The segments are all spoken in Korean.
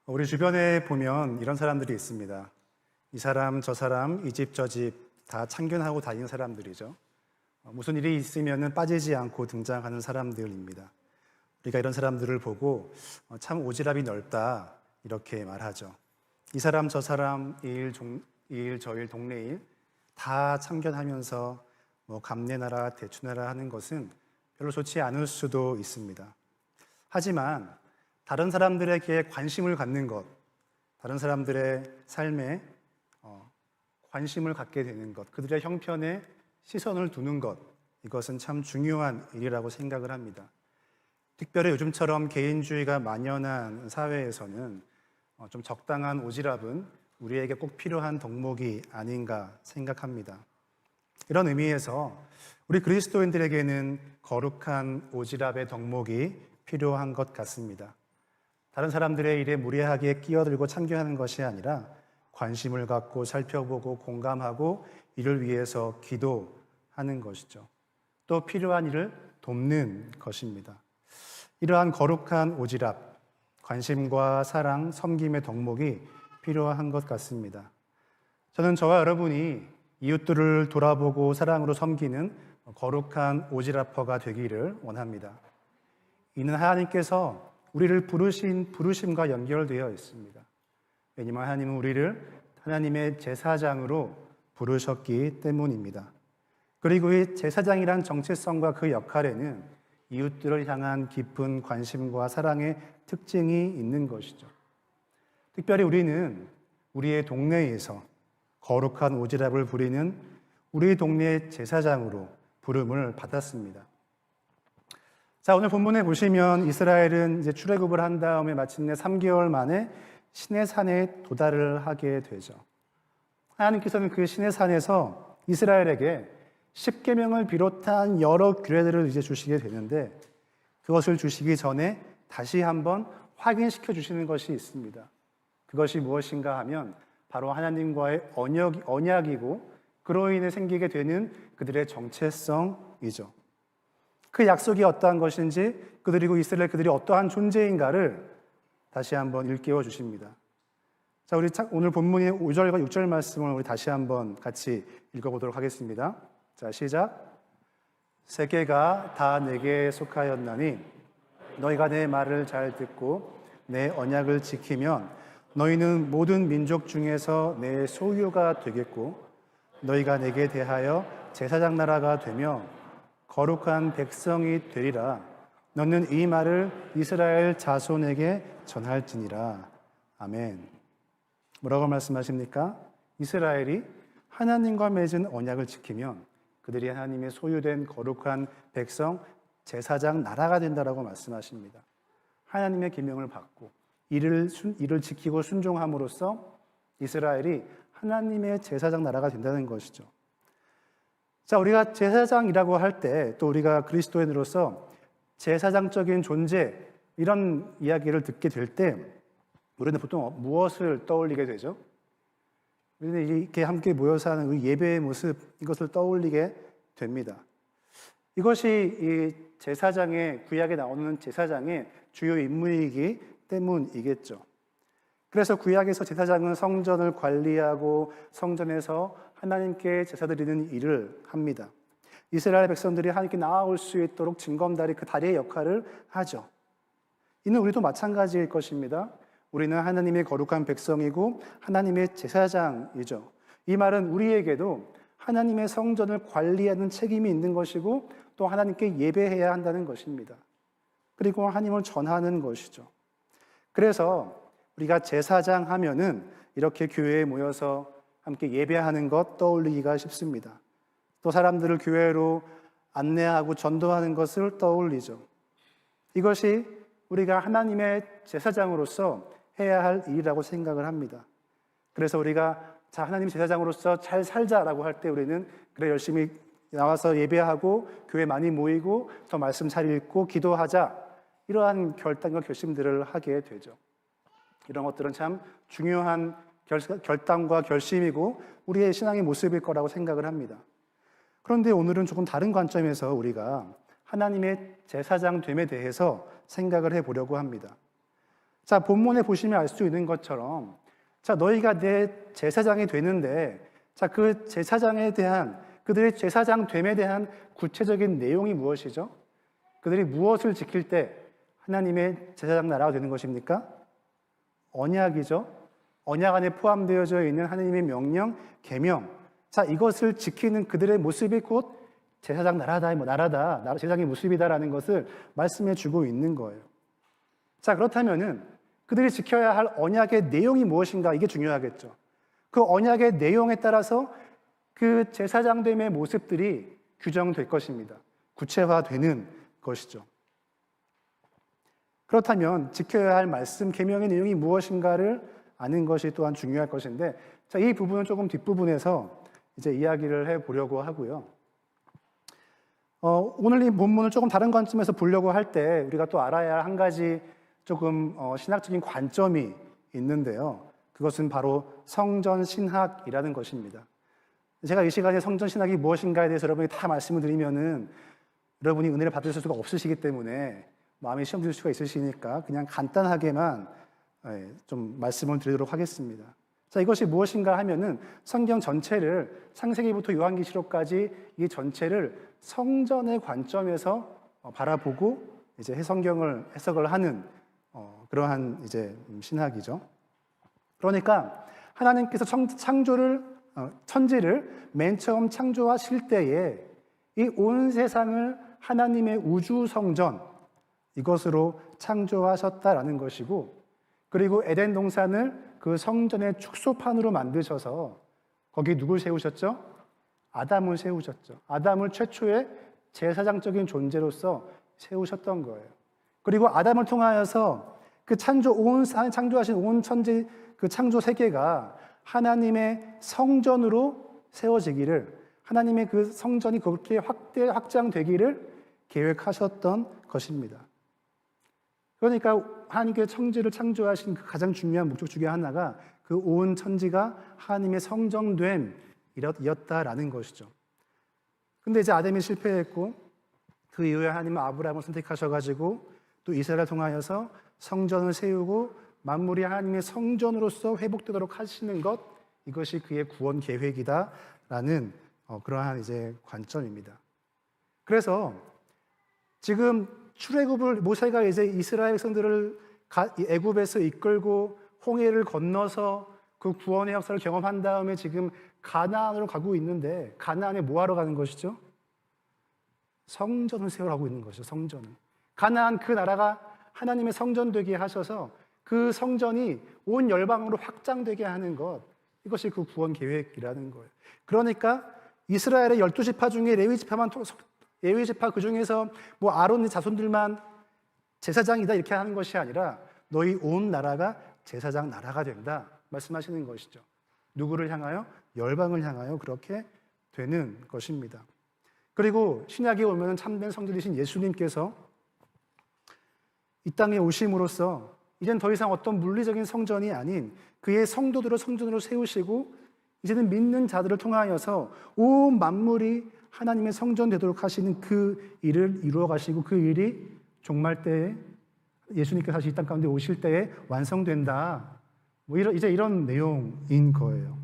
우리 주변에 보면 이런 사람들이 있습니다. 이 사람, 저 사람, 이 집, 저 집 다 참견하고 다니는 사람들이죠. 무슨 일이 있으면 빠지지 않고 등장하는 사람들입니다. 우리가 이런 사람들을 보고 참 오지랖이 넓다 이렇게 말하죠. 이 사람, 저 사람, 이 일, 저 일, 동네 일 다 참견하면서 감내나라, 대추나라 하는 것은 별로 좋지 않을 수도 있습니다. 하지만 다른 사람들에게 관심을 갖는 것, 다른 사람들의 삶에 관심을 갖게 되는 것, 그들의 형편에 시선을 두는 것, 이것은 참 중요한 일이라고 생각을 합니다. 특별히 요즘처럼 개인주의가 만연한 사회에서는 좀 적당한 오지랖은 우리에게 꼭 필요한 덕목이 아닌가 생각합니다. 이런 의미에서 우리 그리스도인들에게는 거룩한 오지랖의 덕목이 필요한 것 같습니다. 다른 사람들의 일에 무례하게 끼어들고 참견하는 것이 아니라 관심을 갖고 살펴보고 공감하고 이를 위해서 기도하는 것이죠. 또 필요한 일을 돕는 것입니다. 이러한 거룩한 오지랖, 관심과 사랑, 섬김의 덕목이 필요한 것 같습니다. 저는 저와 여러분이 이웃들을 돌아보고 사랑으로 섬기는 거룩한 오지랖퍼가 되기를 원합니다. 이는 하나님께서 우리를 부르신 부르심과 연결되어 있습니다. 왜냐하면 하나님은 우리를 하나님의 제사장으로 부르셨기 때문입니다. 그리고 이 제사장이란 정체성과 그 역할에는 이웃들을 향한 깊은 관심과 사랑의 특징이 있는 것이죠. 특별히 우리는 우리의 동네에서 거룩한 오지랖을 부리는 우리 동네 제사장으로 부름을 받았습니다. 자, 오늘 본문에 보시면 이스라엘은 이제 출애굽을 한 다음에 마침내 3개월 만에 시내산에 도달을 하게 되죠. 하나님께서는 그 시내산에서 이스라엘에게 십계명을 비롯한 여러 규례들을 이제 주시게 되는데 그것을 주시기 전에 다시 한번 확인시켜 주시는 것이 있습니다. 그것이 무엇인가 하면 바로 하나님과의 언약이고 그로 인해 생기게 되는 그들의 정체성이죠. 그 약속이 어떠한 것인지 그들이고 이스라엘 그들이 어떠한 존재인가를 다시 한번 일깨워 주십니다. 자, 우리 오늘 본문의 5절과 6절 말씀을 우리 다시 한번 같이 읽어보도록 하겠습니다. 자, 시작. 세계가 다 내게 속하였나니 너희가 내 말을 잘 듣고 내 언약을 지키면 너희는 모든 민족 중에서 내 소유가 되겠고 너희가 내게 대하여 제사장 나라가 되며 거룩한 백성이 되리라. 너는 이 말을 이스라엘 자손에게 전할지니라. 아멘. 뭐라고 말씀하십니까? 이스라엘이 하나님과 맺은 언약을 지키면 그들이 하나님의 소유된 거룩한 백성, 제사장 나라가 된다라고 말씀하십니다. 하나님의 계명을 받고 이를 지키고 순종함으로써 이스라엘이 하나님의 제사장 나라가 된다는 것이죠. 자, 우리가 제사장이라고 할 때 또 우리가 그리스도인으로서 제사장적인 존재 이런 이야기를 듣게 될 때 우리는 보통 무엇을 떠올리게 되죠? 우리는 이렇게 함께 모여서 하는 그 예배의 모습 이것을 떠올리게 됩니다. 이것이 이 제사장의 구약에 나오는 제사장의 주요 임무이기 때문이겠죠. 그래서 구약에서 제사장은 성전을 관리하고 성전에서 하나님께 제사 드리는 일을 합니다. 이스라엘 백성들이 하나님께 나아올 수 있도록 징검다리 그 다리의 역할을 하죠. 이는 우리도 마찬가지일 것입니다. 우리는 하나님의 거룩한 백성이고 하나님의 제사장이죠. 이 말은 우리에게도 하나님의 성전을 관리하는 책임이 있는 것이고 또 하나님께 예배해야 한다는 것입니다. 그리고 하나님을 전하는 것이죠. 그래서 우리가 제사장 하면은 이렇게 교회에 모여서 함께 예배하는 것 떠올리기가 쉽습니다. 또 사람들을 교회로 안내하고 전도하는 것을 떠올리죠. 이것이 우리가 하나님의 제사장으로서 해야 할 일이라고 생각을 합니다. 그래서 우리가 하나님 제사장으로서 잘 살자라고 할 때 우리는 그래 열심히 나와서 예배하고 교회 많이 모이고 더 말씀 잘 읽고 기도하자 이러한 결단과 결심들을 하게 되죠. 이런 것들은 참 중요한 결단과 결심이고 우리의 신앙의 모습일 거라고 생각을 합니다. 그런데 오늘은 조금 다른 관점에서 우리가 하나님의 제사장 됨에 대해서 생각을 해보려고 합니다. 자, 본문에 보시면 알 수 있는 것처럼, 자, 너희가 내 제사장이 되는데, 자, 그 제사장에 대한, 그들의 제사장 됨에 대한 구체적인 내용이 무엇이죠? 그들이 무엇을 지킬 때 하나님의 제사장 나라가 되는 것입니까? 언약이죠. 언약 안에 포함되어져 있는 하나님의 명령, 계명. 자, 이것을 지키는 그들의 모습이 곧 제사장 나라다, 제사장의 모습이다라는 것을 말씀해 주고 있는 거예요. 자, 그렇다면은 그들이 지켜야 할 언약의 내용이 무엇인가, 이게 중요하겠죠. 그 언약의 내용에 따라서 그 제사장됨의 모습들이 규정될 것입니다. 구체화되는 것이죠. 그렇다면 지켜야 할 말씀, 계명의 내용이 무엇인가를 아는 것이 또한 중요할 것인데, 자, 이 부분은 조금 뒷부분에서 이제 이야기를 해보려고 하고요. 오늘 이 본문을 조금 다른 관점에서 보려고 할 때 우리가 또 알아야 할 한 가지 조금 신학적인 관점이 있는데요. 그것은 바로 성전 신학이라는 것입니다. 제가 이 시간에 성전 신학이 무엇인가에 대해서 여러분이 다 말씀을 드리면은 여러분이 은혜를 받을 수가 없으시기 때문에 마음에 시험 들 수가 있으시니까 그냥 간단하게만 좀 말씀을 드리도록 하겠습니다. 자, 이것이 무엇인가 하면은 성경 전체를 창세기부터 요한계시록까지 이 전체를 성전의 관점에서 바라보고 이제 성경을 해석을 하는 그러한 이제 신학이죠. 그러니까 하나님께서 천지를 맨 처음 창조하실 때에 이 온 세상을 하나님의 우주 성전, 이것으로 창조하셨다라는 것이고, 그리고 에덴 동산을 그 성전의 축소판으로 만드셔서 거기 누굴 세우셨죠? 아담을 세우셨죠. 아담을 최초의 제사장적인 존재로서 세우셨던 거예요. 그리고 아담을 통하여서 그 창조하신 온 천지, 그 창조 세계가 하나님의 성전으로 세워지기를, 하나님의 그 성전이 그렇게 확장되기를 계획하셨던 것입니다. 그러니까 하나님께서 천지를 창조하신 그 가장 중요한 목적 중에 하나가 그 온 천지가 하나님의 성전됨이었다라는 것이죠. 근데 이제 아담이 실패했고, 그 이후에 하나님은 아브라함을 선택하셔가지고 또 이스라엘을 통하여서 성전을 세우고 만물이 하나님의 성전으로서 회복되도록 하시는 것, 이것이 그의 구원 계획이다라는 그러한 이제 관점입니다. 그래서 지금 출애굽을 모세가 이제 이스라엘 백성들을 애굽에서 이끌고 홍해를 건너서 그 구원의 역사를 경험한 다음에 지금 가나안으로 가고 있는데, 가나안에 뭐 하러 가는 것이죠? 성전을 세우라고 있는 것이죠. 성전을. 가나안 그 나라가 하나님의 성전 되게 하셔서 그 성전이 온 열방으로 확장되게 하는 것, 이것이 그 구원 계획이라는 거예요. 그러니까 이스라엘의 12지파 중에 레위지파 그 중에서 뭐 아론의 자손들만 제사장이다 이렇게 하는 것이 아니라 너희 온 나라가 제사장 나라가 된다 말씀하시는 것이죠. 누구를 향하여? 열방을 향하여 그렇게 되는 것입니다. 그리고 신약에 오면 참된 성전이신 예수님께서 이 땅에 오심으로써 이제는 더 이상 어떤 물리적인 성전이 아닌 그의 성도들을 성전으로 세우시고, 이제는 믿는 자들을 통하여서 온 만물이 하나님의 성전 되도록 하시는 그 일을 이루어 가시고, 그 일이 종말 때에 예수님께서 다시 이 땅 가운데 오실 때에 완성된다. 뭐 이제 이런 내용인 거예요.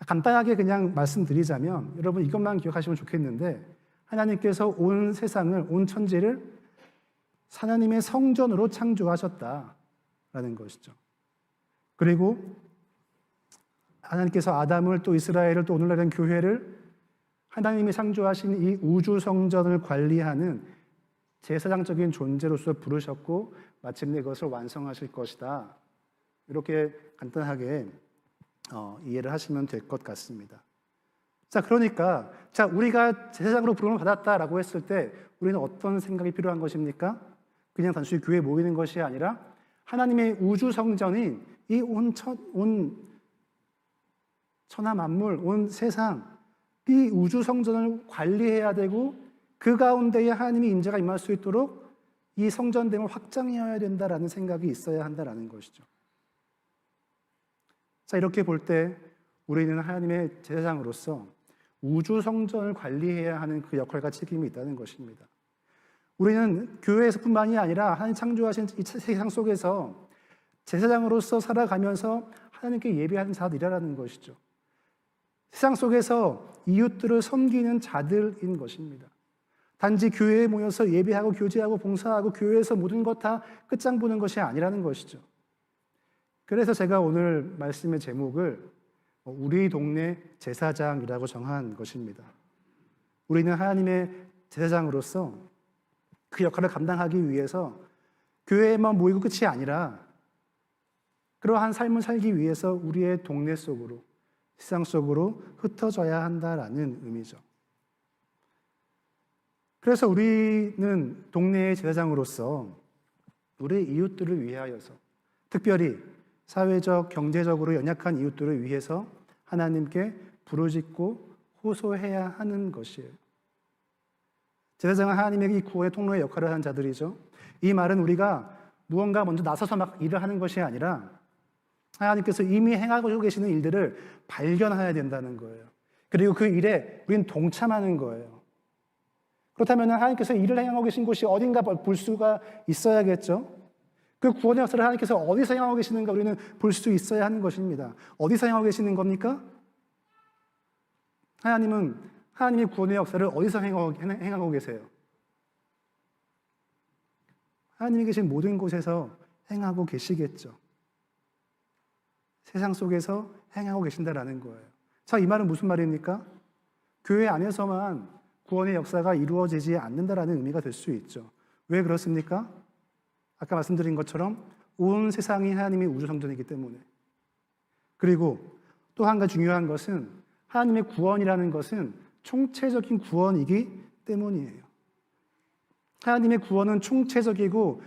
간단하게 그냥 말씀드리자면 여러분 이것만 기억하시면 좋겠는데, 하나님께서 온 세상을, 온 천지를 하나님의 성전으로 창조하셨다라는 것이죠. 그리고 하나님께서 아담을 또 이스라엘을 또 오늘날의 교회를 하나님이 창조하신 이 우주 성전을 관리하는 제사장적인 존재로서 부르셨고 마침내 그것을 완성하실 것이다. 이렇게 간단하게 이해를 하시면 될 것 같습니다. 자, 그러니까 우리가 제사장으로 부름을 받았다라고 했을 때 우리는 어떤 생각이 필요한 것입니까? 그냥 단순히 교회에 모이는 것이 아니라 하나님의 우주 성전인 이 온 천하 만물, 온 세상, 이 우주 성전을 관리해야 되고 그 가운데에 하나님의 임재가 임할 수 있도록 이 성전됨을 확장해야 된다라는 생각이 있어야 한다라는 것이죠. 자, 이렇게 볼 때 우리는 하나님의 제사장으로서 우주 성전을 관리해야 하는 그 역할과 책임이 있다는 것입니다. 우리는 교회에서뿐만이 아니라 하나님 창조하신 이 세상 속에서 제사장으로서 살아가면서 하나님께 예배하는 자들이라는 것이죠. 세상 속에서 이웃들을 섬기는 자들인 것입니다. 단지 교회에 모여서 예배하고 교제하고 봉사하고 교회에서 모든 것 다 끝장 보는 것이 아니라는 것이죠. 그래서 제가 오늘 말씀의 제목을 우리 동네 제사장이라고 정한 것입니다. 우리는 하나님의 제사장으로서 그 역할을 감당하기 위해서 교회에만 모이고 끝이 아니라 그러한 삶을 살기 위해서 우리의 동네 속으로, 세상 속으로 흩어져야 한다라는 의미죠. 그래서 우리는 동네의 제사장으로서 우리 이웃들을 위하여서, 특별히 사회적, 경제적으로 연약한 이웃들을 위해서 하나님께 부르짖고 호소해야 하는 것이에요. 제사장은 하나님에게 이 구원의 통로의 역할을 하는 자들이죠. 이 말은 우리가 무언가 먼저 나서서 막 일을 하는 것이 아니라 하나님께서 이미 행하고 계시는 일들을 발견해야 된다는 거예요. 그리고 그 일에 우리는 동참하는 거예요. 그렇다면 하나님께서 일을 행하고 계신 곳이 어딘가 볼 수가 있어야겠죠. 그 구원의 역사를 하나님께서 어디서 행하고 계시는가 우리는 볼 수 있어야 하는 것입니다. 어디서 행하고 계시는 겁니까? 하나님의 구원의 역사를 어디서 행하고 계세요? 하나님이 계신 모든 곳에서 행하고 계시겠죠. 세상 속에서 행하고 계신다라는 거예요. 자, 이 말은 무슨 말입니까? 교회 안에서만 구원의 역사가 이루어지지 않는다라는 의미가 될 수 있죠. 왜 그렇습니까? 아까 말씀드린 것처럼 온 세상이 하나님의 우주성전이기 때문에. 그리고 또 한 가지 중요한 것은 하나님의 구원이라는 것은 총체적인 구원이기 때문이에요. 하나님의 구원은 총체적이고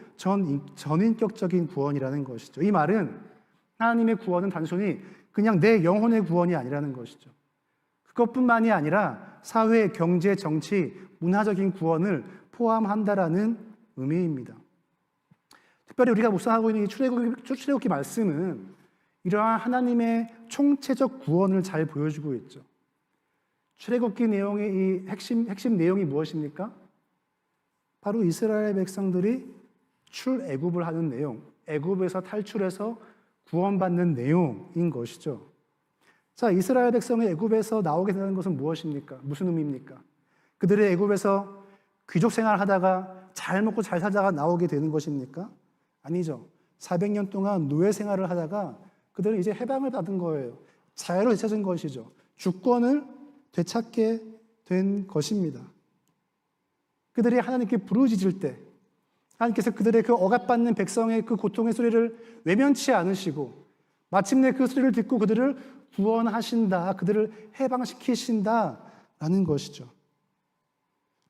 전인격적인 구원이라는 것이죠. 이 말은 하나님의 구원은 단순히 그냥 내 영혼의 구원이 아니라는 것이죠. 그것뿐만이 아니라 사회, 경제, 정치, 문화적인 구원을 포함한다라는 의미입니다. 특별히 우리가 묵상하고 있는 이 출애굽기 말씀은 이러한 하나님의 총체적 구원을 잘 보여주고 있죠. 출애굽기 내용의 이 핵심 내용이 무엇입니까? 바로 이스라엘 백성들이 출애굽을 하는 내용, 애굽에서 탈출해서 구원받는 내용인 것이죠. 자, 이스라엘 백성이 애굽에서 나오게 되는 것은 무엇입니까? 무슨 의미입니까? 그들이 애굽에서 귀족 생활을 하다가 잘 먹고 잘 살다가 나오게 되는 것입니까? 아니죠. 400년 동안 노예 생활을 하다가 그들은 이제 해방을 받은 거예요. 자유를 되찾은 것이죠. 주권을 되찾게 된 것입니다. 그들이 하나님께 부르짖을 때 하나님께서 그들의 그 억압받는 백성의 그 고통의 소리를 외면치 않으시고 마침내 그 소리를 듣고 그들을 구원하신다, 그들을 해방시키신다라는 것이죠.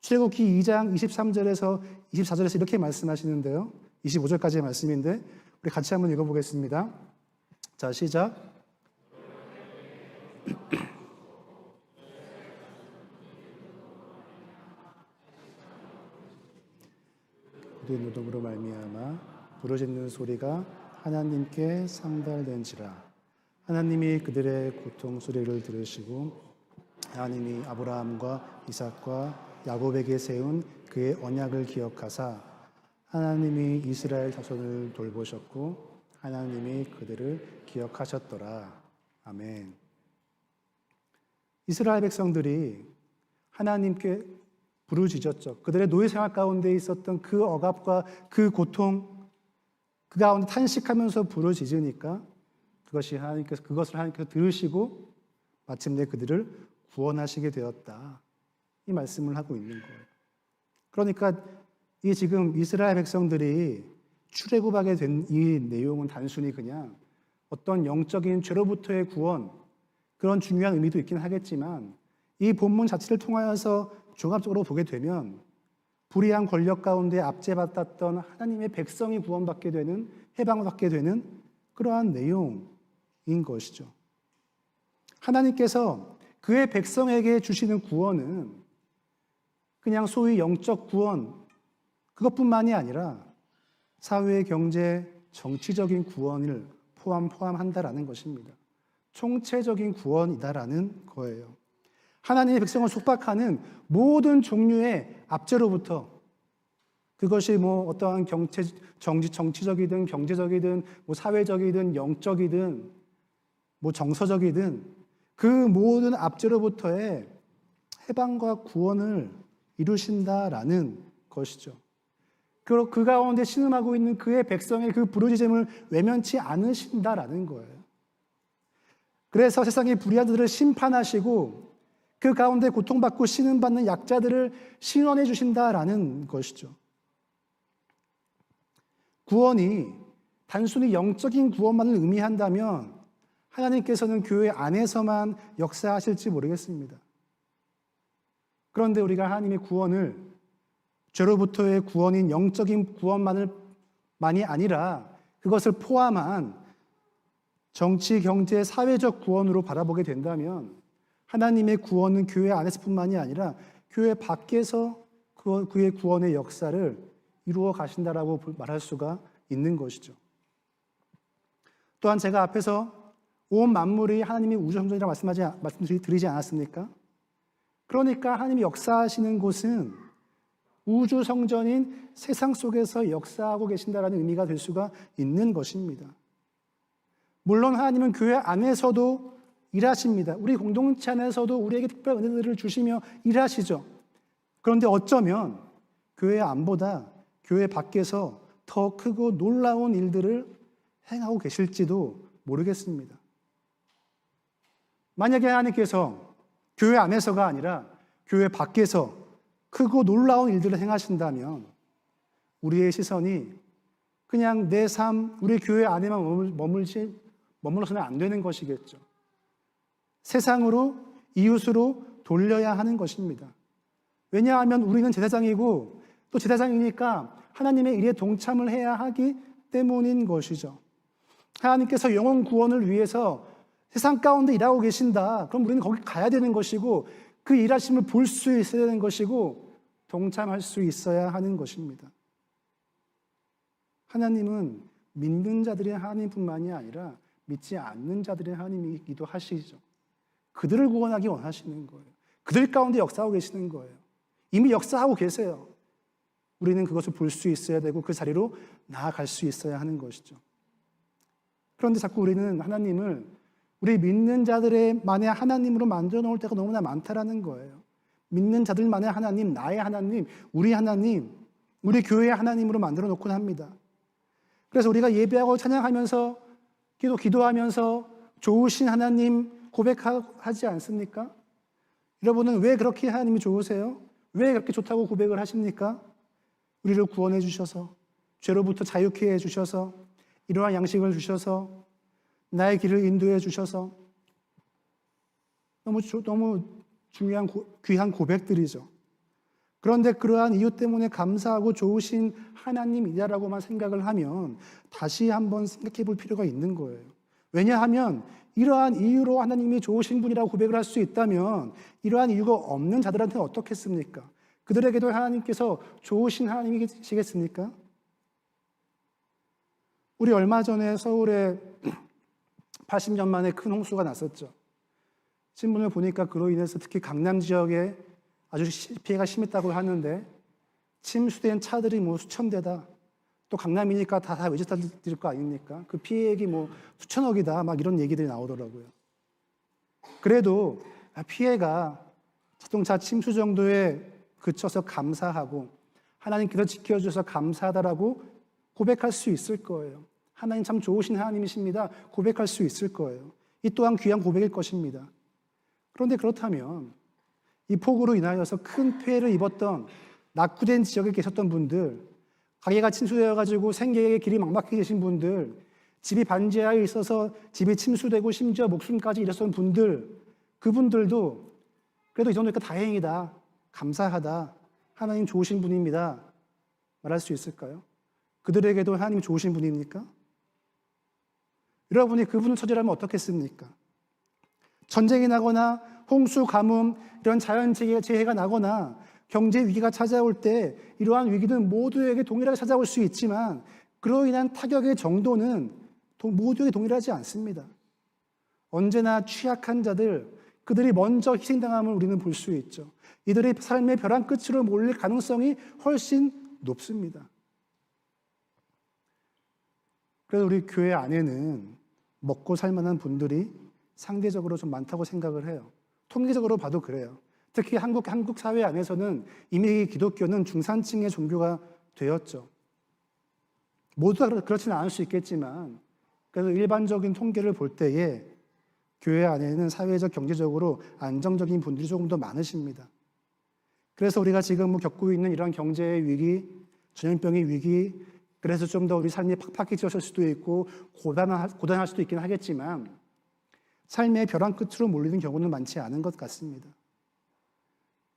출애굽기 2장 23절에서 24절에서 이렇게 말씀하시는데요. 25절까지의 말씀인데 우리 같이 한번 읽어보겠습니다. 자, 시작. 그들의 노동으로 말미암아 부르짖는 소리가 하나님께 상달된지라. 하나님이 그들의 고통 소리를 들으시고 하나님이 아브라함과 이삭과 야곱에게 세운 그의 언약을 기억하사 하나님이 이스라엘 자손을 돌보셨고 하나님이 그들을 기억하셨더라. 아멘. 이스라엘 백성들이 하나님께 부르짖었죠. 그들의 노예 생활 가운데 있었던 그 억압과 그 고통, 그 가운데 탄식하면서 부르짖으니까 그것을 하나님께서 들으시고 마침내 그들을 구원하시게 되었다. 이 말씀을 하고 있는 거예요. 그러니까 이 지금 이스라엘 백성들이 출애굽하게 된 이 내용은 단순히 그냥 어떤 영적인 죄로부터의 구원, 그런 중요한 의미도 있긴 하겠지만 이 본문 자체를 통하여서 종합적으로 보게 되면 불의한 권력 가운데 압제받았던 하나님의 백성이 구원받게 되는, 해방을 받게 되는 그러한 내용인 것이죠. 하나님께서 그의 백성에게 주시는 구원은 그냥 소위 영적 구원, 그것뿐만이 아니라 사회, 경제, 정치적인 구원을 포함한다라는 것입니다. 총체적인 구원이다라는 거예요. 하나님의 백성을 속박하는 모든 종류의 압제로부터, 그것이 뭐 어떠한 정치적이든 경제적이든 뭐 사회적이든 영적이든 뭐 정서적이든 그 모든 압제로부터의 해방과 구원을 이루신다라는 것이죠. 그 가운데 신음하고 있는 그의 백성의 그 부르짖음을 외면치 않으신다라는 거예요. 그래서 세상의 불의한 자들을 심판하시고 그 가운데 고통받고 신음받는 약자들을 신원해 주신다라는 것이죠. 구원이 단순히 영적인 구원만을 의미한다면 하나님께서는 교회 안에서만 역사하실지 모르겠습니다. 그런데 우리가 하나님의 구원을 죄로부터의 구원인 영적인 구원만이 아니라 그것을 포함한 정치, 경제, 사회적 구원으로 바라보게 된다면 하나님의 구원은 교회 안에서뿐만이 아니라 교회 밖에서 그의 구원의 역사를 이루어 가신다라고 말할 수가 있는 것이죠. 또한 제가 앞에서 온 만물이 하나님의 우주성전이라고 말씀드리지 않았습니까? 그러니까 하나님이 역사하시는 곳은 우주성전인 세상 속에서 역사하고 계신다라는 의미가 될 수가 있는 것입니다. 물론 하나님은 교회 안에서도 일하십니다. 우리 공동체 안에서도 우리에게 특별한 은혜들을 주시며 일하시죠. 그런데 어쩌면 교회 안보다 교회 밖에서 더 크고 놀라운 일들을 행하고 계실지도 모르겠습니다. 만약에 하나님께서 교회 안에서가 아니라 교회 밖에서 크고 놀라운 일들을 행하신다면 우리의 시선이 그냥 내 삶, 우리 교회 안에만 머물러서는 안 되는 것이겠죠. 세상으로, 이웃으로 돌려야 하는 것입니다. 왜냐하면 우리는 제사장이고 또 제사장이니까 하나님의 일에 동참을 해야 하기 때문인 것이죠. 하나님께서 영혼 구원을 위해서 세상 가운데 일하고 계신다. 그럼 우리는 거기 가야 되는 것이고 그 일하심을 볼 수 있어야 되는 것이고 동참할 수 있어야 하는 것입니다. 하나님은 믿는 자들의 하나님뿐만이 아니라 믿지 않는 자들의 하나님이기도 하시죠. 그들을 구원하기 원하시는 거예요. 그들 가운데 역사하고 계시는 거예요. 이미 역사하고 계세요. 우리는 그것을 볼 수 있어야 되고 그 자리로 나아갈 수 있어야 하는 것이죠. 그런데 자꾸 우리는 하나님을 우리 믿는 자들만의 하나님으로 만들어 놓을 때가 너무나 많다라는 거예요. 믿는 자들만의 하나님, 나의 하나님, 우리 교회의 하나님으로 만들어 놓곤 합니다. 그래서 우리가 예배하고 찬양하면서 기도하면서 좋으신 하나님 고백하지 않습니까? 여러분은 왜 그렇게 하나님이 좋으세요? 왜 그렇게 좋다고 고백을 하십니까? 우리를 구원해 주셔서, 죄로부터 자유케 해 주셔서, 이러한 양식을 주셔서, 나의 길을 인도해 주셔서, 너무 중요한 귀한 고백들이죠. 그런데 그러한 이유 때문에 감사하고 좋으신 하나님이다라고만 생각을 하면 다시 한번 생각해 볼 필요가 있는 거예요. 왜냐하면 이러한 이유로 하나님이 좋으신 분이라고 고백을 할 수 있다면 이러한 이유가 없는 자들한테는 어떻겠습니까? 그들에게도 하나님께서 좋으신 하나님이시겠습니까? 우리 얼마 전에 서울에 80년 만에 큰 홍수가 났었죠. 신문을 보니까 그로 인해서 특히 강남 지역에 아주 피해가 심했다고 하는데 침수된 차들이 뭐 수천 대다. 또 강남이니까 다 외제차들 거 아닙니까? 그 피해액이 뭐 수천억이다. 막 이런 얘기들이 나오더라고요. 그래도 피해가 자동차 침수 정도에 그쳐서 감사하고 하나님께서 지켜주셔서 감사하다라고 고백할 수 있을 거예요. 하나님 참 좋으신 하나님이십니다. 고백할 수 있을 거예요. 이 또한 귀한 고백일 것입니다. 그런데 그렇다면 이 폭우로 인하여서 큰 피해를 입었던 낙후된 지역에 계셨던 분들, 가게가 침수되어가지고 생계의 길이 막막해지신 분들, 집이 반지하에 있어서 집이 침수되고 심지어 목숨까지 잃었던 분들, 그분들도 그래도 이 정도니까 다행이다, 감사하다, 하나님 좋으신 분입니다 말할 수 있을까요? 그들에게도 하나님 좋으신 분입니까? 여러분이 그분을 처절하면 어떻겠습니까? 전쟁이 나거나 홍수, 가뭄, 이런 자연재해가 나거나 경제 위기가 찾아올 때 이러한 위기는 모두에게 동일하게 찾아올 수 있지만 그로 인한 타격의 정도는 모두에게 동일하지 않습니다. 언제나 취약한 자들, 그들이 먼저 희생당함을 우리는 볼 수 있죠. 이들의 삶의 벼랑 끝으로 몰릴 가능성이 훨씬 높습니다. 그래서 우리 교회 안에는 먹고 살 만한 분들이 상대적으로 좀 많다고 생각을 해요. 통계적으로 봐도 그래요. 특히 한국 사회 안에서는 이미 기독교는 중산층의 종교가 되었죠. 모두 다 그렇지는 않을 수 있겠지만, 그래서 일반적인 통계를 볼 때에 교회 안에는 사회적, 경제적으로 안정적인 분들이 조금 더 많으십니다. 그래서 우리가 지금 겪고 있는 이런 경제의 위기, 전염병의 위기, 그래서 좀 더 우리 삶이 팍팍해졌을 수도 있고 고단할 수도 있긴 하겠지만 삶의 벼랑 끝으로 몰리는 경우는 많지 않은 것 같습니다.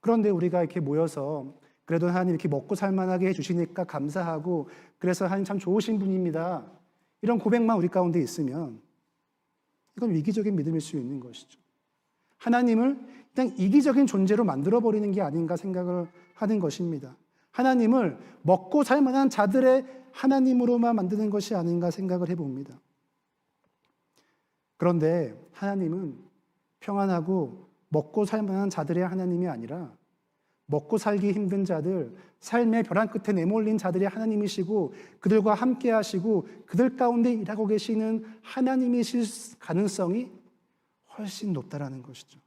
그런데 우리가 이렇게 모여서 그래도 하나님 이렇게 먹고 살만하게 해주시니까 감사하고 그래서 하나님 참 좋으신 분입니다. 이런 고백만 우리 가운데 있으면 이건 위기적인 믿음일 수 있는 것이죠. 하나님을 그냥 이기적인 존재로 만들어버리는 게 아닌가 생각을 하는 것입니다. 하나님을 먹고 살 만한 자들의 하나님으로만 만드는 것이 아닌가 생각을 해봅니다. 그런데 하나님은 평안하고 먹고 살 만한 자들의 하나님이 아니라 먹고 살기 힘든 자들, 삶의 벼랑 끝에 내몰린 자들의 하나님이시고 그들과 함께 하시고 그들 가운데 일하고 계시는 하나님이실 가능성이 훨씬 높다라는 것이죠.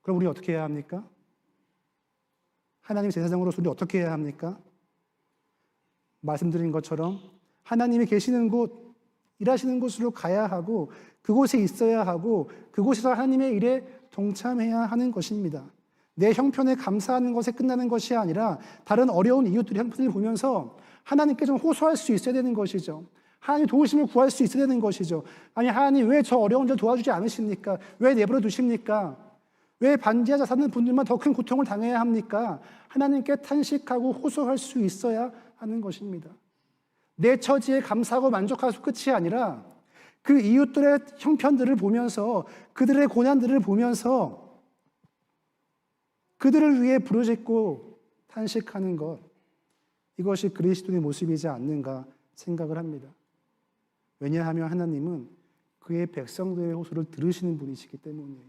그럼 우리 어떻게 해야 합니까? 하나님 제사장으로서 우리 어떻게 해야 합니까? 말씀드린 것처럼 하나님이 계시는 곳, 일하시는 곳으로 가야 하고 그곳에 있어야 하고 그곳에서 하나님의 일에 동참해야 하는 것입니다. 내 형편에 감사하는 것에 끝나는 것이 아니라 다른 어려운 이웃들의 형편을 보면서 하나님께 좀 호소할 수 있어야 되는 것이죠. 하나님 도우심을 구할 수 있어야 되는 것이죠. 아니 하나님 왜 저 어려운 자 도와주지 않으십니까? 왜 내버려 두십니까? 왜 반지하자 사는 분들만 더 큰 고통을 당해야 합니까? 하나님께 탄식하고 호소할 수 있어야 하는 것입니다. 내 처지에 감사하고 만족하고 끝이 아니라 그 이웃들의 형편들을 보면서 그들의 고난들을 보면서 그들을 위해 부르짖고 탄식하는 것, 이것이 그리스도의 모습이지 않는가 생각을 합니다. 왜냐하면 하나님은 그의 백성들의 호소를 들으시는 분이시기 때문이에요.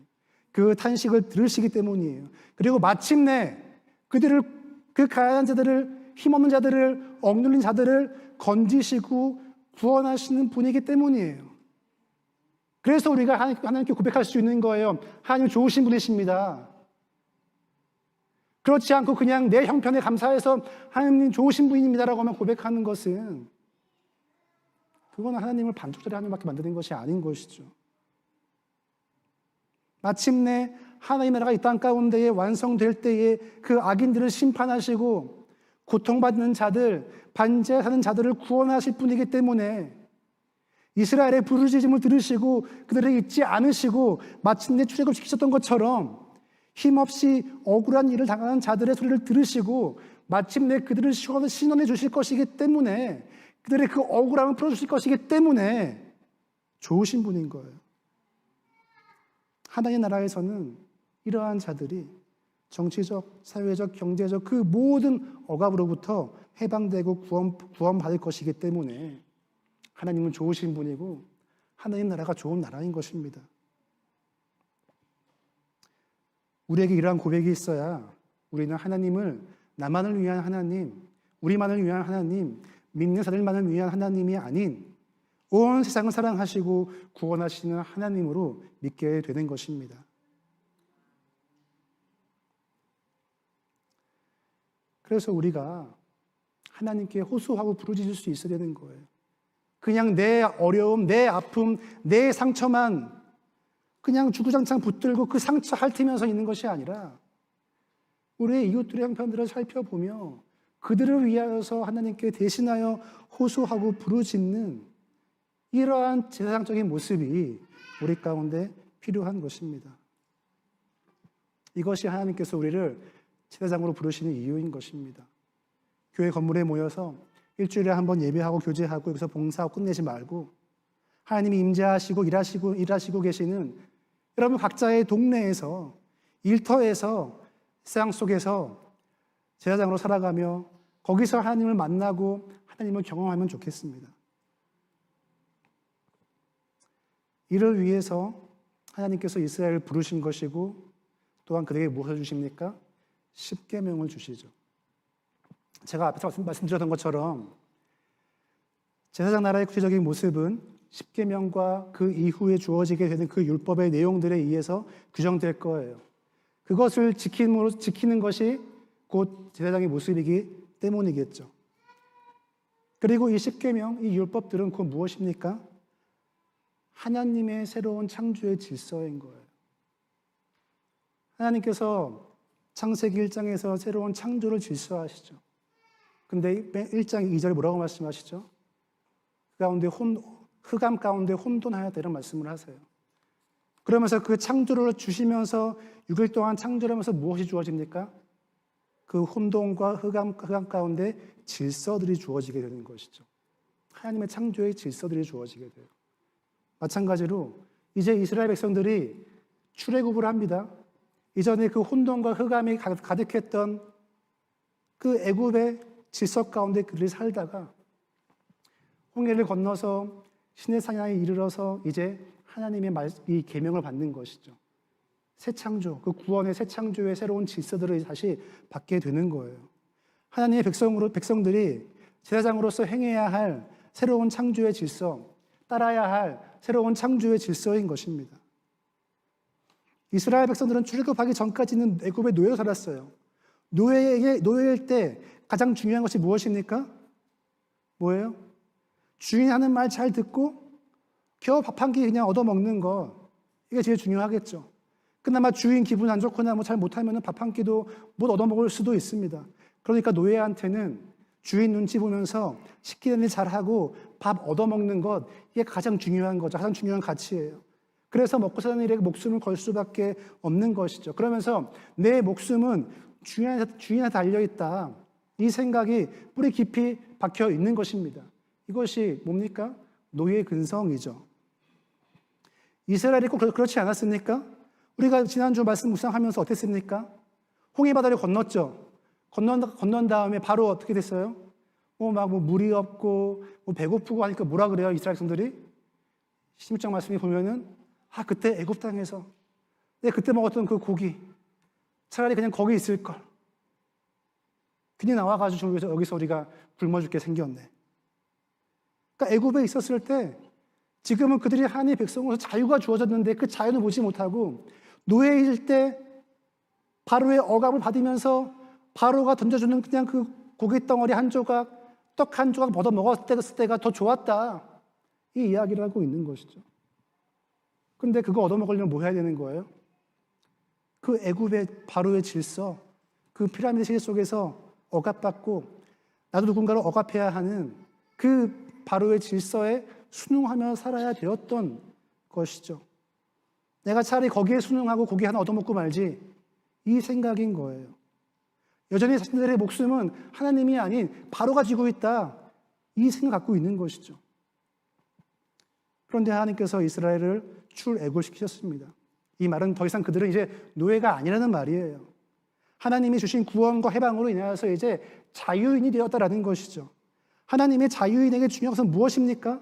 그 탄식을 들으시기 때문이에요. 그리고 마침내 그들을, 그 가난한 자들을, 힘없는 자들을, 억눌린 자들을 건지시고 구원하시는 분이기 때문이에요. 그래서 우리가 하나님께 고백할 수 있는 거예요. 하나님 좋으신 분이십니다. 그렇지 않고 그냥 내 형편에 감사해서 하나님 좋으신 분입니다라고 하면 고백하는 것은 그건 하나님을 반쪽짜리 하나님밖에 만드는 것이 아닌 것이죠. 마침내 하나님의 나라가 이 땅 가운데에 완성될 때에 그 악인들을 심판하시고 고통받는 자들, 반지하에 사는 자들을 구원하실 분이기 때문에 이스라엘의 부르짖음을 들으시고 그들을 잊지 않으시고 마침내 출애굽 시키셨던 것처럼 힘없이 억울한 일을 당하는 자들의 소리를 들으시고 마침내 그들을 신원해 주실 것이기 때문에 그들의 그 억울함을 풀어주실 것이기 때문에 좋으신 분인 거예요. 하나님의 나라에서는 이러한 자들이 정치적, 사회적, 경제적 그 모든 억압으로부터 해방되고 구원받을 것이기 때문에 하나님은 좋으신 분이고 하나님 나라가 좋은 나라인 것입니다. 우리에게 이러한 고백이 있어야 우리는 하나님을 나만을 위한 하나님, 우리만을 위한 하나님, 믿는 자들만을 위한 하나님이 아닌 온 세상을 사랑하시고 구원하시는 하나님으로 믿게 되는 것입니다. 그래서 우리가 하나님께 호소하고 부르짖을 수 있어야 되는 거예요. 그냥 내 어려움, 내 아픔, 내 상처만 그냥 주구장창 붙들고 그 상처 핥으면서 있는 것이 아니라 우리의 이웃들의 형편들을 살펴보며 그들을 위하여서 하나님께 대신하여 호소하고 부르짖는 이러한 제사장적인 모습이 우리 가운데 필요한 것입니다. 이것이 하나님께서 우리를 제사장으로 부르시는 이유인 것입니다. 교회 건물에 모여서 일주일에 한 번 예배하고 교제하고 여기서 봉사하고 끝내지 말고 하나님이 임재하시고 일하시고 계시는 여러분 각자의 동네에서 일터에서 세상 속에서 제사장으로 살아가며 거기서 하나님을 만나고 하나님을 경험하면 좋겠습니다. 이를 위해서 하나님께서 이스라엘을 부르신 것이고 또한 그들에게 무엇을 주십니까? 십계명을 주시죠. 제가 앞에서 말씀드렸던 것처럼 제사장 나라의 구체적인 모습은 십계명과 그 이후에 주어지게 되는 그 율법의 내용들에 의해서 규정될 거예요. 그것을 지키는 것이 곧 제사장의 모습이기 때문이겠죠. 그리고 이 십계명, 이 율법들은 곧 무엇입니까? 하나님의 새로운 창조의 질서인 거예요. 하나님께서 창세기 1장에서 새로운 창조를 질서하시죠. 근데 1장 2절에 뭐라고 말씀하시죠? 흑암 가운데 혼돈하였다 이런 말씀을 하세요. 그러면서 그 창조를 주시면서 6일 동안 창조를 하면서 무엇이 주어집니까? 그 혼돈과 흑암 가운데 질서들이 주어지게 되는 것이죠. 하나님의 창조의 질서들이 주어지게 돼요. 마찬가지로 이제 이스라엘 백성들이 출애굽을 합니다. 이전에 그 혼돈과 흑암이 가득했던 그 애굽의 질서 가운데 그들이 살다가 홍해를 건너서 시내산에 이르러서 이제 하나님의 이 계명을 받는 것이죠. 새 창조, 그 구원의 새 창조의 새로운 질서들을 다시 받게 되는 거예요. 하나님의 백성들이 제사장으로서 행해야 할 새로운 창조의 질서, 따라야 할 새로운 창조의 질서인 것입니다. 이스라엘 백성들은 출애굽하기 전까지는 애굽의 노예로 살았어요. 노예일 때 가장 중요한 것이 무엇입니까? 뭐예요? 주인 하는 말 잘 듣고 겨우 밥 한 끼 그냥 얻어먹는 거, 이게 제일 중요하겠죠. 그나마 주인 기분 안 좋거나 잘 못하면 밥 한 끼도 못 얻어먹을 수도 있습니다. 그러니까 노예한테는 주인 눈치 보면서 시키는 일 잘하고 밥 얻어먹는 것, 이게 가장 중요한 거죠. 가장 중요한 가치예요. 그래서 먹고 사는 일에 목숨을 걸 수밖에 없는 것이죠. 그러면서 내 목숨은 주인한테 달려있다, 이 생각이 뿌리 깊이 박혀 있는 것입니다. 이것이 뭡니까? 노예의 근성이죠. 이스라엘이 꼭 그렇지 않았습니까? 우리가 지난주 말씀 묵상하면서 어땠습니까? 홍해바다를 건넜죠. 건넌 다음에 바로 어떻게 됐어요? 물이 없고 배고프고 하니까 뭐라 그래요? 이스라엘 백성들이 16장 말씀에 보면은 그때 애굽 땅에서 내가 그때 먹었던 그 고기 차라리 그냥 거기 있을 걸. 그냥 나와가지고 여기서 우리가 굶어 죽게 생겼네. 그러니까 애굽에 있었을 때 지금은 그들이 하나님의 백성으로서 자유가 주어졌는데 그 자유는 보지 못하고 노예일 때 바로의 억압을 받으면서 바로가 던져주는 그냥 그 고기 덩어리 한 조각, 떡 한 조각 얻어 먹었을 때가 더 좋았다, 이 이야기를 하고 있는 것이죠. 근데 그거 얻어 먹으려면 뭐 해야 되는 거예요? 그 애굽의 바로의 질서, 그 피라미드 시대 속에서 억압받고 나도 누군가를 억압해야 하는 그 바로의 질서에 순응하며 살아야 되었던 것이죠. 내가 차라리 거기에 순응하고 고기 하나 얻어먹고 말지, 이 생각인 거예요. 여전히 자신들의 목숨은 하나님이 아닌 바로가 쥐고 있다, 이 생각 갖고 있는 것이죠. 그런데 하나님께서 이스라엘을 출애굽시키셨습니다. 이 말은 더 이상 그들은 이제 노예가 아니라는 말이에요. 하나님이 주신 구원과 해방으로 인하여서 이제 자유인이 되었다라는 것이죠. 하나님의 자유인에게 중요한 것은 무엇입니까?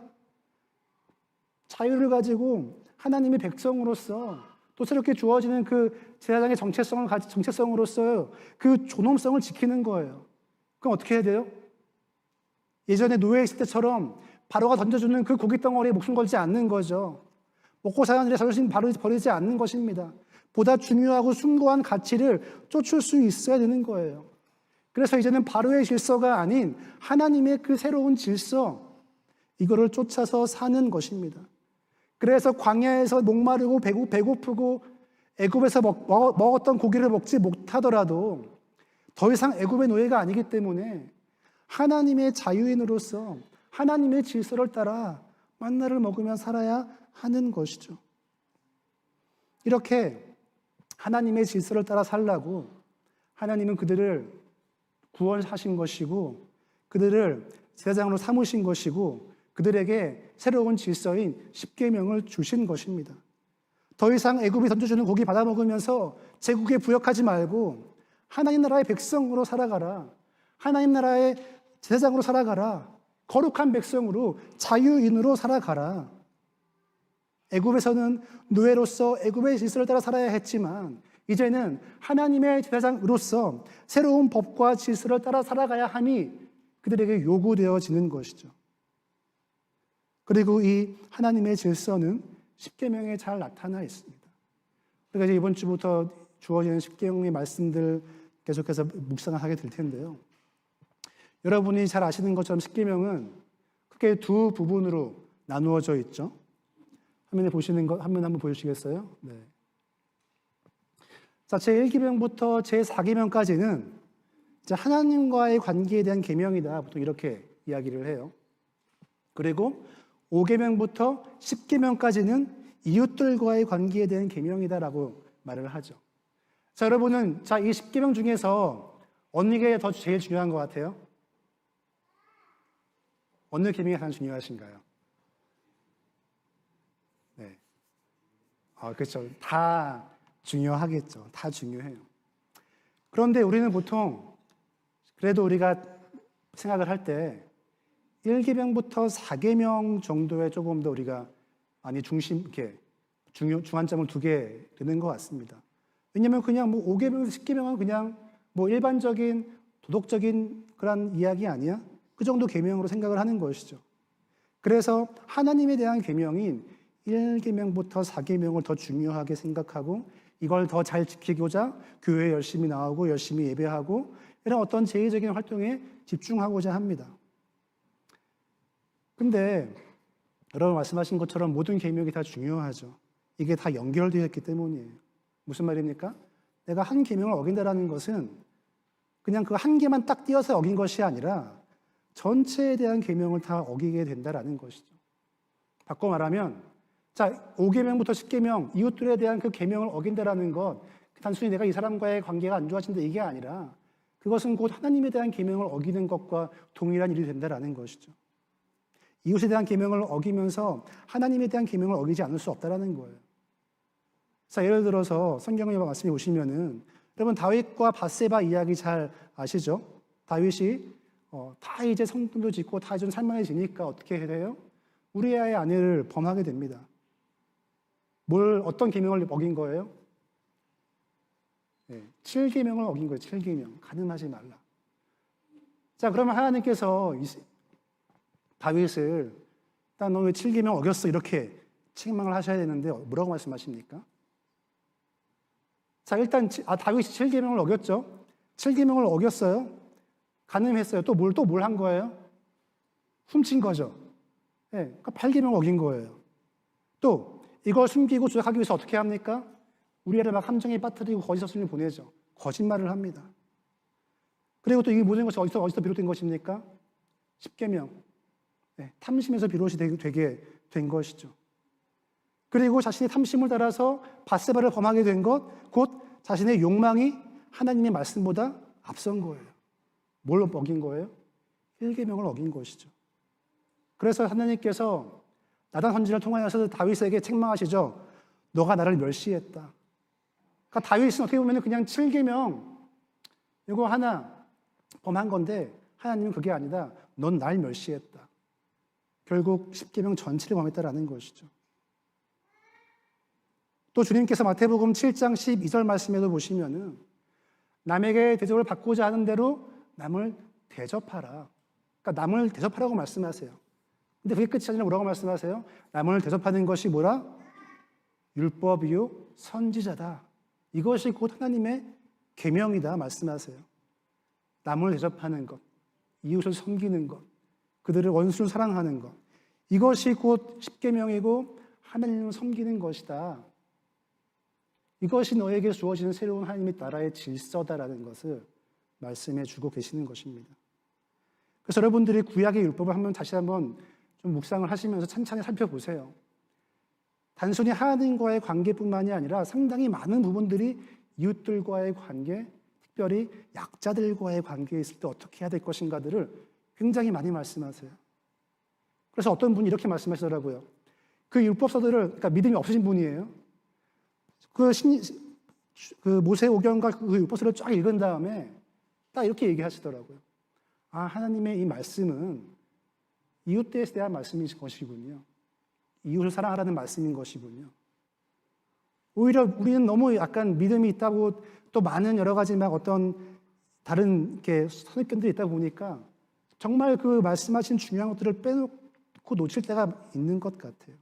자유를 가지고 하나님의 백성으로서 또 새롭게 주어지는 그 제사장의 정체성으로서 그 존엄성을 지키는 거예요. 그럼 어떻게 해야 돼요? 예전에 노예 있을 때처럼 바로가 던져주는 그 고기 덩어리에 목숨 걸지 않는 거죠. 먹고 사는 일에 자존심 버리지 않는 것입니다. 보다 중요하고 숭고한 가치를 쫓을 수 있어야 되는 거예요. 그래서 이제는 바로의 질서가 아닌 하나님의 그 새로운 질서, 이거를 쫓아서 사는 것입니다. 그래서 광야에서 목마르고 배고프고 애굽에서 먹었던 고기를 먹지 못하더라도 더 이상 애굽의 노예가 아니기 때문에 하나님의 자유인으로서 하나님의 질서를 따라 만나를 먹으며 살아야 하는 것이죠. 이렇게 하나님의 질서를 따라 살라고 하나님은 그들을 구원하신 것이고 그들을 제사장으로 삼으신 것이고 그들에게 새로운 질서인 십계명을 주신 것입니다. 더 이상 애굽이 던져주는 고기 받아 먹으면서 제국에 부역하지 말고 하나님 나라의 백성으로 살아가라. 하나님 나라의 제사장으로 살아가라. 거룩한 백성으로 자유인으로 살아가라. 애굽에서는 노예로서 애굽의 질서를 따라 살아야 했지만 이제는 하나님의 제사장으로서 새로운 법과 질서를 따라 살아가야 함이 그들에게 요구되어지는 것이죠. 그리고 이 하나님의 질서는 십계명에 잘 나타나 있습니다. 그러니까 이제 이번 주부터 주어지는 십계명의 말씀들 계속해서 묵상을 하게 될 텐데요. 여러분이 잘 아시는 것처럼 십계명은 크게 두 부분으로 나누어져 있죠. 화면에 보시는 것 화면 한번 보여주시겠어요? 네. 자, 제1계명부터 제4계명까지는 이제 하나님과의 관계에 대한 계명이다. 보통 이렇게 이야기를 해요. 그리고 5계명부터 10계명까지는 이웃들과의 관계에 대한 계명이다라고 말을 하죠. 자, 여러분은 이 10계명 중에서 어느 게 더 제일 중요한 것 같아요? 어느 계명이 가장 중요하신가요? 네. 그렇죠. 다 중요하겠죠. 다 중요해요. 그런데 우리는 보통 그래도 우리가 생각을 할 때 1계명부터 4계명 정도에 조금 더 우리가 많이 중요점을 두게 되는 것 같습니다. 왜냐하면 그냥 5계명에서 10계명은 그냥 일반적인 도덕적인 그런 이야기 아니야? 그 정도 계명으로 생각을 하는 것이죠. 그래서 하나님에 대한 계명인 1계명부터 4계명을 더 중요하게 생각하고 이걸 더 잘 지키고자 교회에 열심히 나오고 열심히 예배하고 이런 어떤 제의적인 활동에 집중하고자 합니다. 근데 여러분 말씀하신 것처럼 모든 계명이 다 중요하죠. 이게 다 연결되어 있기 때문이에요. 무슨 말입니까? 내가 한 계명을 어긴다라는 것은 그냥 그 한 개만 딱 띄어서 어긴 것이 아니라 전체에 대한 계명을 다 어기게 된다라는 것이죠. 바꿔 말하면 5계명부터 10계명 이웃들에 대한 그 계명을 어긴다라는 것 단순히 내가 이 사람과의 관계가 안 좋아진다 이게 아니라 그것은 곧 하나님에 대한 계명을 어기는 것과 동일한 일이 된다라는 것이죠. 이웃에 대한 계명을 어기면서 하나님에 대한 계명을 어기지 않을 수 없다라는 거예요. 자, 예를 들어서 성경의 말씀에 보시면은 여러분 다윗과 밧세바 이야기 잘 아시죠? 다윗이 다 이제 성도 짓고 다 좀 살만해지니까 어떻게 해요? 우리아의 아내를 범하게 됩니다. 어떤 계명을 어긴 거예요? 7계명을 어긴 거예요. 7계명. 간음하지 말라. 자, 그러면 하나님께서 다윗을 너 왜 7계명 어겼어? 이렇게 책망을 하셔야 되는데 뭐라고 말씀하십니까? 자, 일단 다윗이 7계명을 어겼죠. 7계명을 어겼어요. 간음했어요. 또 뭘 한 거예요? 훔친 거죠. 그러니까 8계명 어긴 거예요. 또 이걸 숨기고 조작하기 위해서 어떻게 합니까? 우리를 막 함정에 빠뜨리고 거짓 서신을 보내죠. 거짓말을 합니다. 그리고 또 이 모든 것이 어디서 비롯된 것입니까? 10계명. 탐심에서 비롯이 되게 된 것이죠. 그리고 자신의 탐심을 따라서 밧세바를 범하게 된 것, 곧 자신의 욕망이 하나님의 말씀보다 앞선 거예요. 뭘 어긴 거예요? 1계명을 어긴 것이죠. 그래서 하나님께서 나단 선지자를 통하여서 다윗에게 책망하시죠. 너가 나를 멸시했다. 그러니까 다윗은 어떻게 보면 그냥 7계명 이거 하나 범한 건데 하나님은 그게 아니다. 넌 날 멸시했다. 결국 10계명 전체를 범했다라는 것이죠. 또 주님께서 마태복음 7장 12절 말씀에도 보시면은 남에게 대접을 받고자 하는 대로 남을 대접하라. 그러니까 남을 대접하라고 말씀하세요. 근데 그게 끝이 아니라 뭐라고 말씀하세요? 남을 대접하는 것이 뭐라? 율법이요 선지자다. 이것이 곧 하나님의 계명이다 말씀하세요. 남을 대접하는 것, 이웃을 섬기는 것, 그들을 원수를 사랑하는 것, 이것이 곧 십계명이고 하나님을 섬기는 것이다. 이것이 너에게 주어지는 새로운 하나님의 나라의 질서다라는 것을 말씀해 주고 계시는 것입니다. 그래서 여러분들이 구약의 율법을 다시 한번 좀 묵상을 하시면서 찬찬히 살펴보세요. 단순히 하나님과의 관계뿐만이 아니라 상당히 많은 부분들이 이웃들과의 관계, 특별히 약자들과의 관계에 있을 때 어떻게 해야 될 것인가들을 굉장히 많이 말씀하세요. 그래서 어떤 분이 이렇게 말씀하시더라고요. 그 율법서들을, 그러니까 믿음이 없으신 분이에요. 그 모세오경과 그 율법서를 쫙 읽은 다음에 딱 이렇게 얘기하시더라고요. 하나님의 이 말씀은 이웃에 대한 말씀인 것이군요. 이웃을 사랑하라는 말씀인 것이군요. 오히려 우리는 너무 약간 믿음이 있다고 또 많은 여러 가지 막 어떤 다른 이렇게 선입견들이 있다 보니까 정말 그 말씀하신 중요한 것들을 빼놓고 놓칠 때가 있는 것 같아요.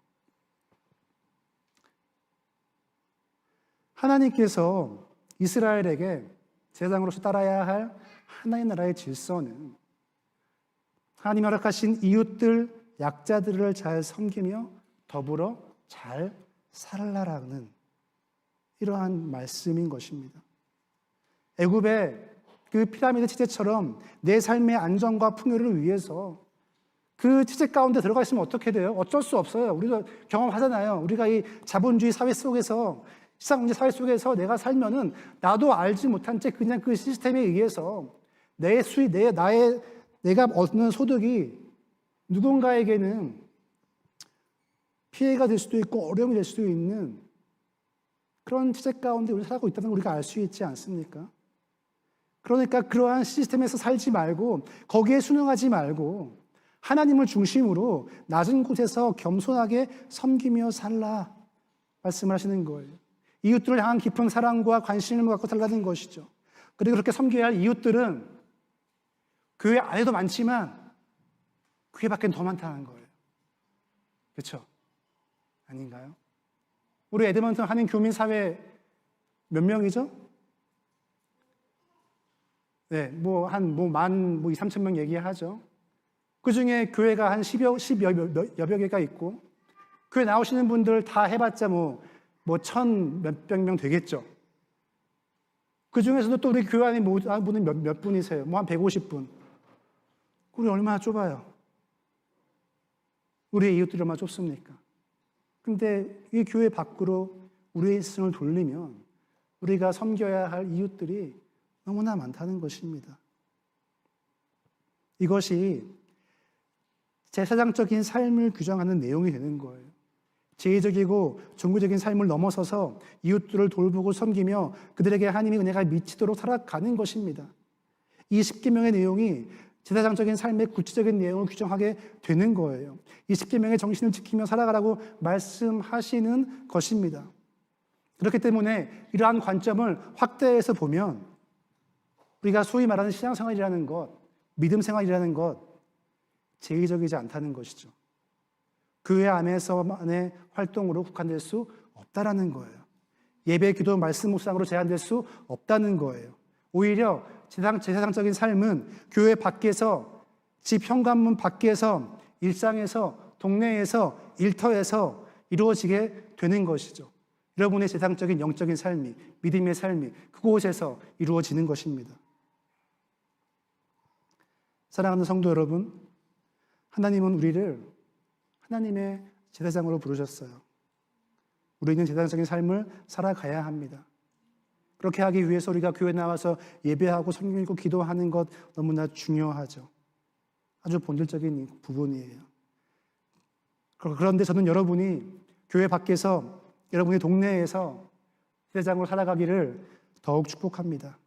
하나님께서 이스라엘에게 제사장으로서 따라야 할 하나님 나라의 질서는 하나님이 허락하신 이웃들, 약자들을 잘 섬기며 더불어 잘 살라라는 이러한 말씀인 것입니다. 애굽의 그 피라미드 체제처럼 내 삶의 안정과 풍요를 위해서 그 체제 가운데 들어가 있으면 어떻게 돼요? 어쩔 수 없어요. 우리도 경험하잖아요. 우리가 이 자본주의 사회 속에서, 시장경제 사회 속에서 내가 살면은 나도 알지 못한 채 그냥 그 시스템에 의해서 내 수익, 내가 얻는 소득이 누군가에게는 피해가 될 수도 있고 어려움이 될 수도 있는 그런 체제 가운데 우리 살고 있다는 걸 우리가 알 수 있지 않습니까? 그러니까 그러한 시스템에서 살지 말고 거기에 순응하지 말고 하나님을 중심으로 낮은 곳에서 겸손하게 섬기며 살라 말씀을 하시는 거예요. 이웃들을 향한 깊은 사랑과 관심을 갖고 살라는 것이죠. 그리고 그렇게 섬겨야 할 이웃들은 교회 안에도 많지만 교회 밖엔 더 많다는 거예요. 그렇죠? 아닌가요? 우리 에드먼튼 한인 교민 사회 몇 명이죠? 네, 한 2, 3천 명 얘기하죠. 그 중에 교회가 한 10여 개가 있고, 교회 나오시는 분들 다 해봤자 1,000 몇백 명 되겠죠. 그 중에서도 또 우리 교회 안에 분은 몇 분이세요? 한 150분. 우리 얼마나 좁아요? 우리의 이웃들이 얼마나 좁습니까? 근데 이 교회 밖으로 우리의 시선을 돌리면 우리가 섬겨야 할 이웃들이 너무나 많다는 것입니다. 이것이 제사장적인 삶을 규정하는 내용이 되는 거예요. 제의적이고 종교적인 삶을 넘어서서 이웃들을 돌보고 섬기며 그들에게 하나님의 은혜가 미치도록 살아가는 것입니다. 이 10계명의 내용이 제사장적인 삶의 구체적인 내용을 규정하게 되는 거예요. 이 10계명의 정신을 지키며 살아가라고 말씀하시는 것입니다. 그렇기 때문에 이러한 관점을 확대해서 보면 우리가 소위 말하는 신앙생활이라는 것, 믿음생활이라는 것, 제의적이지 않다는 것이죠. 교회 안에서만의 활동으로 국한될 수 없다라는 거예요. 예배, 기도, 말씀 묵상으로 제한될 수 없다는 거예요. 오히려 제사장적인 삶은 교회 밖에서, 집 현관문 밖에서, 일상에서, 동네에서, 일터에서 이루어지게 되는 것이죠. 여러분의 제사장적인 영적인 삶이, 믿음의 삶이 그곳에서 이루어지는 것입니다. 사랑하는 성도 여러분, 하나님은 우리를 하나님의 제사장으로 부르셨어요. 우리는 제사장적인 삶을 살아가야 합니다. 그렇게 하기 위해서 우리가 교회 나와서 예배하고 성경 읽고 기도하는 것 너무나 중요하죠. 아주 본질적인 부분이에요. 그런데 저는 여러분이 교회 밖에서, 여러분의 동네에서 제사장으로 살아가기를 더욱 축복합니다.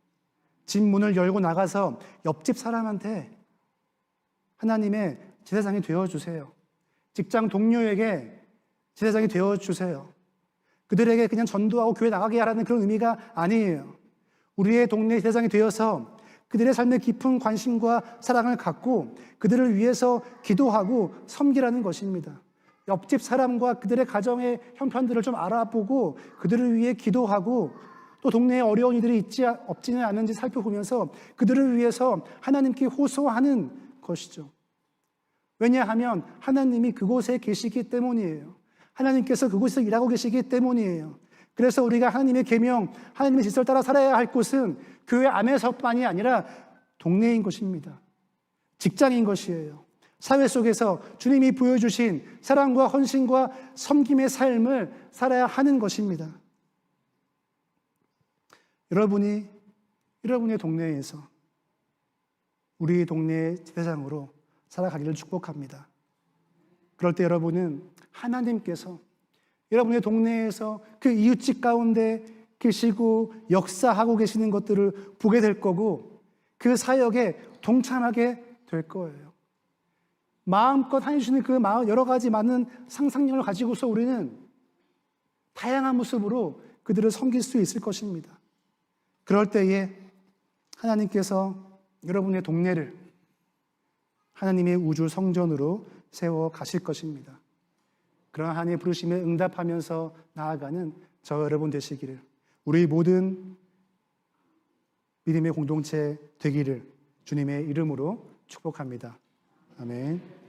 집 문을 열고 나가서 옆집 사람한테 하나님의 제사장이 되어주세요. 직장 동료에게 제사장이 되어주세요. 그들에게 그냥 전도하고 교회 나가게 하라는 그런 의미가 아니에요. 우리의 동네 제사장이 되어서 그들의 삶에 깊은 관심과 사랑을 갖고 그들을 위해서 기도하고 섬기라는 것입니다. 옆집 사람과 그들의 가정의 형편들을 좀 알아보고 그들을 위해 기도하고 또 동네에 어려운 이들이 없지는 않은지 살펴보면서 그들을 위해서 하나님께 호소하는 것이죠. 왜냐하면 하나님이 그곳에 계시기 때문이에요. 하나님께서 그곳에서 일하고 계시기 때문이에요. 그래서 우리가 하나님의 계명, 하나님의 질서를 따라 살아야 할 곳은 교회 안에서만이 아니라 동네인 것입니다. 직장인 것이에요. 사회 속에서 주님이 보여주신 사랑과 헌신과 섬김의 삶을 살아야 하는 것입니다. 여러분의 동네에서 우리 동네의 제사장으로 살아가기를 축복합니다. 그럴 때 여러분은 하나님께서 여러분의 동네에서 그 이웃집 가운데 계시고 역사하고 계시는 것들을 보게 될 거고 그 사역에 동참하게 될 거예요. 마음껏 하나님 주시는 그 여러 가지 많은 상상력을 가지고서 우리는 다양한 모습으로 그들을 섬길 수 있을 것입니다. 그럴 때에 하나님께서 여러분의 동네를 하나님의 우주 성전으로 세워 가실 것입니다. 그런 하나님의 부르심에 응답하면서 나아가는 저 여러분 되시기를, 우리 모든 믿음의 공동체 되기를 주님의 이름으로 축복합니다. 아멘.